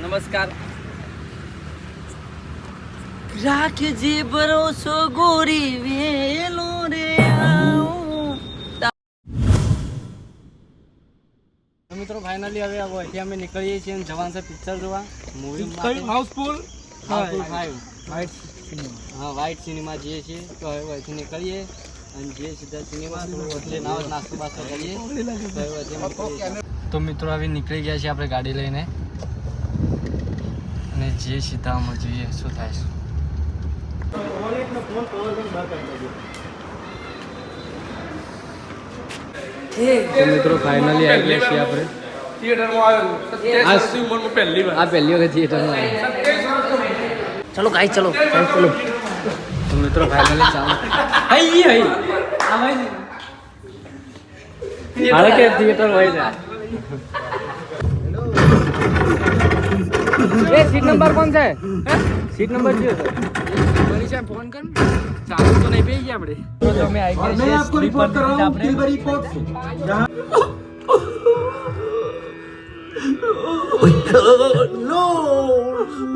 નમસ્કાર. રાખજે ભરોસો ગોરી વેલો રે મિત્રો ફાઇનલી હવે અહીંથી અમે નીકળીએ છીએ જવાન છે પિક્ચર જોવા મૂવી હાઉસફુલ 5 વ્હાઇટ સિનેમા જઈએ છીએ તો હવે અહીંથી નીકળીએ અને જે સીધા સિનેમા એટલે નાસ્તો બાસ્તો કરીએ તો મિત્રો હવે નીકળી ગયા છીએ આપણે ગાડી લઈને અને જે સીધા અમે જોઈએ શું થાય છે તો મિત્રો ફાઇનલી આવી ગયા છીએ આપણે થિયેટરમાં આવ્યો આ પહેલી વખત થિયેટરમાં આવ્યો ચલો ગાઈસ ચલો તો મિત્રો ફાઇનલી ચાલો હાલે કે થિયેટર હોય છે એ સીટ નંબર કોણ છે સીટ નંબર છે મનીષા ફોન કર ચાલુ તો નહીં બેસી ગયા આપણે તો અમે આવી ગયા છીએ સ્લીપર આપણે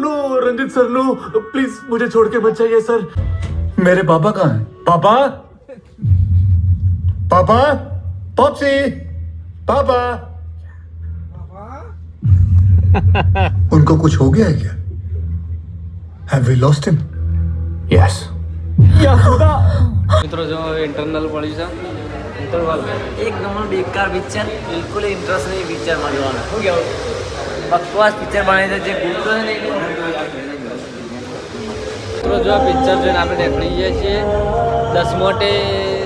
no Ranjit sir no please मुझे छोड़ के मत जाइए सर मेरे पापा कहाँ हैं पापा पापा पॉप्सी पापा उनको कुछ हो गया है क्या have we lost him yes મિત્રો જો ઇન્ટરનલ પડી છે ઇન્ટરવલ એક નંબર બેકાર પિક્ચર બિલકુલ ઇન્ટરેસ્ટ નહીં પિક્ચરમાં જોવાનું શું કહેવું બકવાસ પિક્ચર બનાવી છે જે ગુડ્ડો છે ને મિત્રો જો આ પિક્ચર જોઈને આપણે નીકળી જઈએ છીએ 10માંથી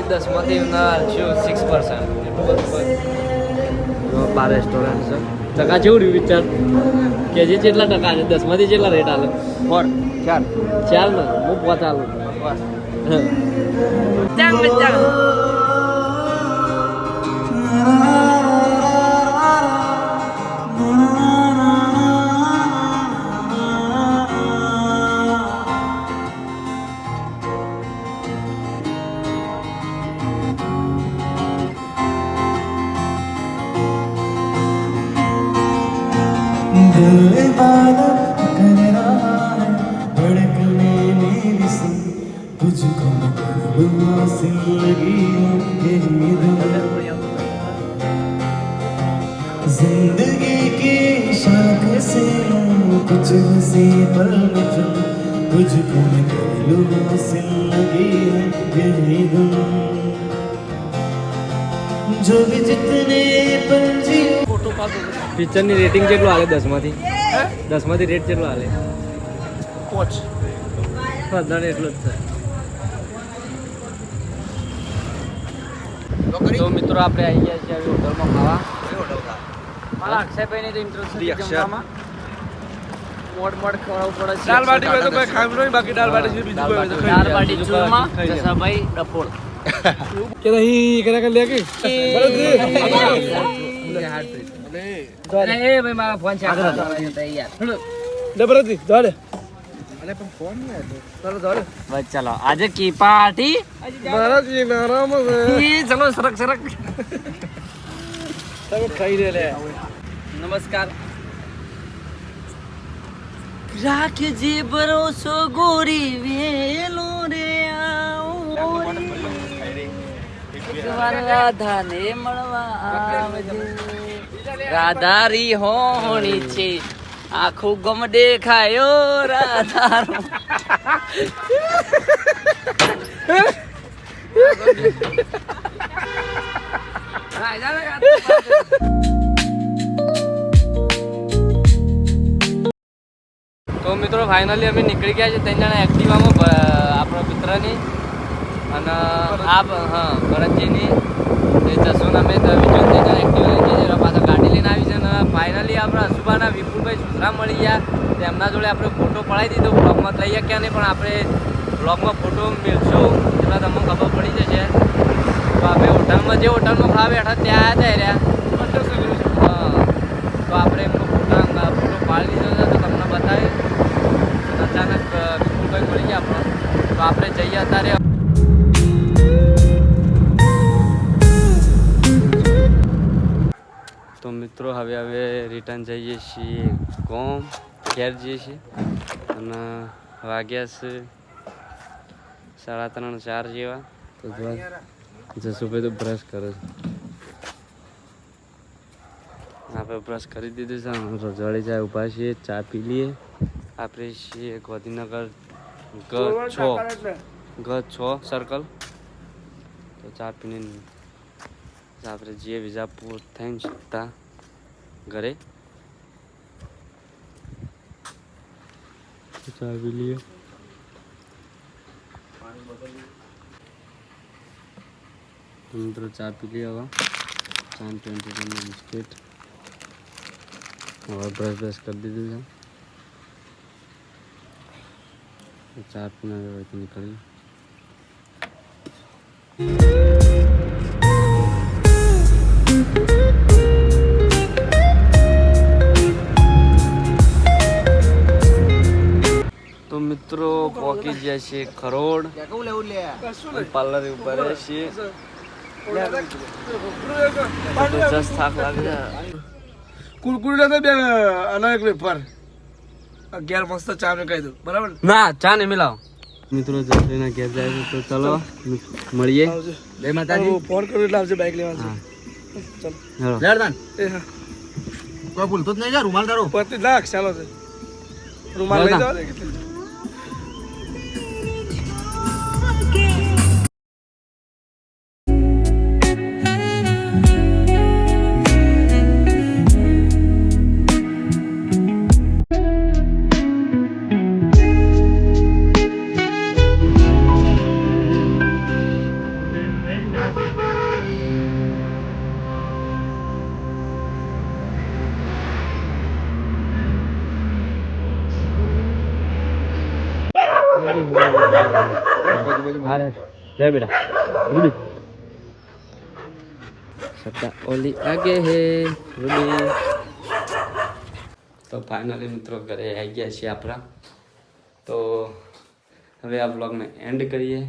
6% બાર રેસ્ટોરન્ટ છે ટકા જેવું રહ્યું પિક્ચર કે જે કેટલા ટકા છે 10માંથી કેટલા રેટ આલે 4 ને હું 5 આલું दिल इबादत कर रहा है धड़कने मेरी सुन तुझको मैं कर लूँगा जिंदगी यही जिंदगी की शाख से लूँ कुछ हंसी पल में चुन तुझको मैं कर लूँगा जिंदगी यही धुन जो भी जितने पल जी પિક્ચરની રેટિંગ કેટલું હાલે 10માંથી 10માંથી રેટ કેટલું હાલે 5 બધાને એટલું જ છે તો મિત્રો આપણે આવી ગયા છીએ હોટલમાં ખાવા મારા અક્ષયભાઈ ને તો ઇન્ટરેસ્ટ નથી જમવામાં મોડ ખવડાવવું પડે છે દાલ બાટી હોય તો કોઈ ખામ નહીં બાકી દાલ બાટી છે બીજું કોઈ દાલ બાટી ચૂરમા જસાભાઈ ડફોળ કે નહીં કરા કર લે કે ભાઈ મારા ફોન છે ચલો આજે કી પાર્ટી ચલો સરક ખાઈ લે નમસ્કાર રાખજે ભરોસો ગોરી વેલો રે રાધા ને મળવા રાધારી હોણી છે આખું ગમ દેખાયો રાધા તો મિત્રો ફાઇનલી અમે નીકળી ગયા છે 3 જણા એક્ટિવામાં આપણા મિત્રની અને આ ભરતજીની જસોના મેં બીજો 3 જણા એક્ટિવા લઈ જઈએ પાછા ગાડી લઈને આવી છે અને ફાઇનલી આપણા અશુભાના વિપુલભાઈ સુધરા મળી ગયા તેમના જોડે આપણે ફોટો પડાવી દીધો બ્લોગમાં લઈ શક્યા નહીં પણ આપણે બ્લોગમાં ફોટો મેળશું એટલે તમને ખબર પડી જશે તો આપણે હોટલમાં જે હોટલમાં ખાવા બેઠા ત્યાં આવ્યા રહ્યા હા તો આપણે એમનો ફોટો પાડી દીધો છે તો તમને બતાવી અચાનક વિપુલભાઈ મળી ગયા આપણો તો આપણે જઈએ અત્યારે તો મિત્રો હવે રિટર્ન જઈએ છીએ ગોમ ઘેર જઈએ છીએ અને વાગ્યા છે 3:30 4 જેવા. તો જસુભાઈ તો બ્રશ કરે છે. આપણે બ્રશ કરી દીધું છે. રજવાડી જાય ઊભા છીએ, ચા પી લઈએ. આપણે છીએ ગાંધીનગર G6 સર્કલ. તો ચા પીને આપણે જઈએ વિજાપુર થઈને સીધા ઘરે. ચા પી લઈએ. મિત્રો ચા પી લઈએ. હવે 22 બિસ્કિટ. હવે બ્રશ કરી દીધું છે. ચા પીને હવે નીકળી. તો મિત્રો પહોંચી ગયા છે ખરોડ. પાર્લર ઉપર છીએ. જબરજસ્ત થાક લાગે છે. કુરકુરી બે અલગ એક વેફર 11 મસ્ત ચા ને કહી દઉં બરાબર. ના ચા નહીં મિલાવ. મિત્રો જસભાઈના ઘેર જાય છે. તો ચલો મળીએ. જય માતાજી. ફોન કરું એટલે આવશે બાઈક લેવા. ચલો લેડદાન એ હા કોઈ ભૂલતો જ નહીં. જા રૂમાલ તારો 25 લાખ ચાલો છે. રૂમાલ લઈ જાવ ને કેટલી. जय बेटा सट्टा ओली आगे है रूबी. તો ફાઇનલી મિત્રો ઘરે આવી ગયા છીએ આપણા. તો હવે આ બ્લોગને એન્ડ કરીએ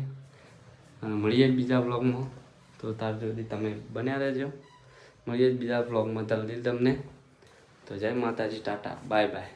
અને મળીએ બીજા બ્લોગમાં. તો ત્યાર સુધી તમે બન્યા રહેજો. મળીએ બીજા બ્લોગમાં જલ્દી તમને. તો જય માતાજી, ટાટા, બાય બાય.